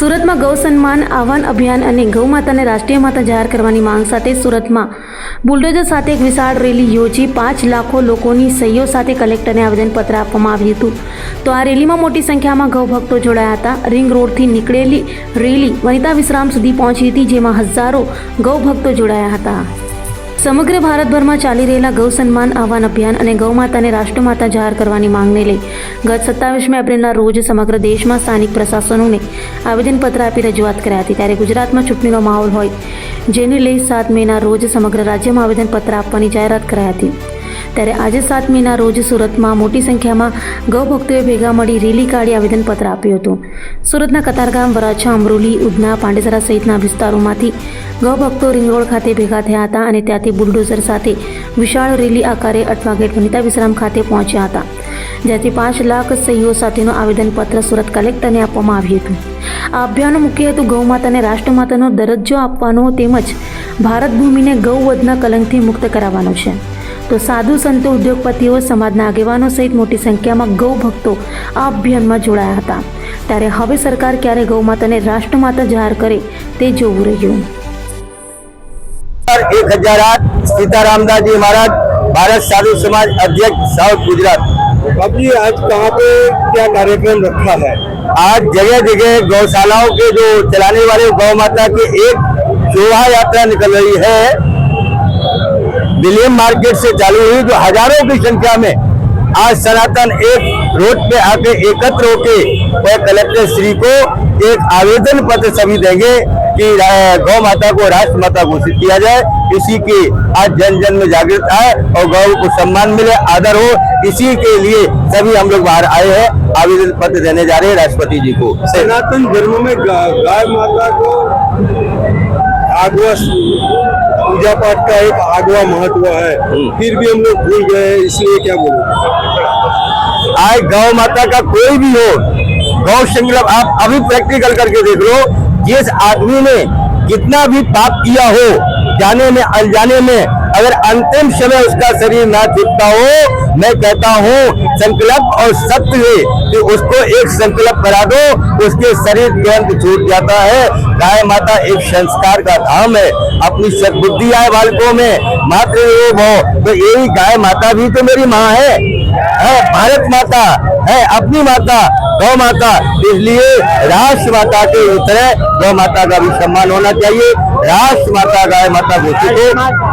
સુરતમાં ગૌ સન્માન આહવાન અભિયાન અને ગૌ માતાને રાષ્ટ્રીય માતા જાહેર કરવાની માંગ સાથે સુરતમાં બુલડોઝર સાથે એક વિશાળ રેલી યોજી 5 લાખો લોકોની સહીઓ સાથે કલેક્ટરને આવેદનપત્ર આપવામાં આવ્યું હતું. તો આ રેલીમાં મોટી સંખ્યામાં ગૌ ભક્તો જોડાયા હતા. રિંગ રોડથી નીકળેલી રેલી વનિતા વિશ્રામ સુધી પહોંચી હતી, જેમાં હજારો ગૌ ભક્તો જોડાયા હતા. સમગ્ર ભારતભરમાં ચાલી રહેલા ગૌ સન્માન આહવાન અભિયાન અને ગૌ માતાને રાષ્ટ્રમાતા જાહેર કરવાની માંગને લઈ ગત 27 એપ્રિલના રોજ સમગ્ર દેશમાં સ્થાનિક પ્રશાસનોને આવેદનપત્ર આપી રજૂઆત કરાઈ હતી. ત્યારે ગુજરાતમાં ચૂંટણીનો માહોલ હોય, જેને લઈ 7 મેના રોજ સમગ્ર રાજ્યમાં આવેદનપત્ર આપવાની જાહેરાત કરાઈ હતી. ત્યારે આજે 7 મેના રોજ સુરતમાં મોટી સંખ્યામાં ગૌ ભક્તોએ ભેગા મળી રેલી કાઢી આવેદનપત્ર આપ્યું હતું. સુરતના કતારગામ, વરાછા, અમરોલી, ઉધના, પાંડેસરા સહિતના વિસ્તારોમાંથી ગૌ ભક્તો રિંગ રોડ ખાતે ભેગા થયા હતા અને ત્યાંથી બુલડોઝર સાથે વિશાળ રેલી આકારે અઠવા ગેટ વનિતા વિશ્રામ ખાતે પહોંચ્યા હતા, જ્યાંથી 5 લાખ સહીઓ સાથેનું આવેદનપત્ર સુરત કલેક્ટરને આપવામાં આવ્યું હતું. આ અભિયાનનો મુખ્ય હેતુ ગૌ માતાને રાષ્ટ્રમાતાનો દરજ્જો આપવાનો તેમજ ભારત ભૂમિને ગૌવધના કલંકથી મુક્ત કરાવવાનો છે. તો સાધુ સંતો, ઉદ્યોગપતિઓ, સમાજના આગેવાનો સહિત મોટી સંખ્યામાં ગૌ ભક્તો આ અભિયાનમાં જોડાયા હતા. ત્યારે હવે સરકાર ક્યારે ગૌ માતાને રાષ્ટ્રમાતા જાહેર કરે તે જોવું રહ્યું. 1008 सीतारामदास जी महाराज, भारत साधु समाज अध्यक्ष, साउथ गुजरात। बाबू जी, आज कहाँ पे क्या कार्यक्रम रखा है? आज जगह जगह गौशालाओं के जो चलाने वाले गौ माता की एक शोभा यात्रा निकल रही है। विलियम मार्केट से चालू हुई, जो हजारों की संख्या में आज सनातन एक रोड पे आके एकत्र होके वह कलेक्टर श्री को एक आवेदन पत्र सभी देंगे कि गौ माता को राष्ट्र माता घोषित किया जाए। इसी की आज जन जन में जागृत आए और गौ को सम्मान मिले, आदर हो, इसी के लिए सभी हम लोग बाहर आए हैं, आवेदन पत्र देने जा रहे हैं राष्ट्रपति जी को। सनातन धर्म में गाय माता को आगवा पूजा पाठ का एक आगवा महत्व है, फिर भी हम लोग भूल गए, इसलिए क्या बोलो? आज गौ माता का कोई भी हो, गौ संकल्प आप अभी प्रैक्टिकल करके देख लो। जिस आदमी ने कितना भी पाप किया हो, जाने में अनजाने में, अगर अंतिम समय उसका शरीर ना छूटता हो, मैं कहता हूँ संकल्प और सत्य है कि उसको एक संकल्प करा दो, उसके शरीर तुरंत छूट जाता है। गाय माता एक संस्कार का धाम है, अपनी सद्बुद्धि आए बालकों में, मातृरूप हो, तो यही गाय माता भी तो मेरी माँ है, भारत माता है, अपनी माता गौ माता। इसलिए राष्ट्र माता के तरह गौ माता का भी सम्मान होना चाहिए। राष्ट्र माता गाय माता घोषित हो।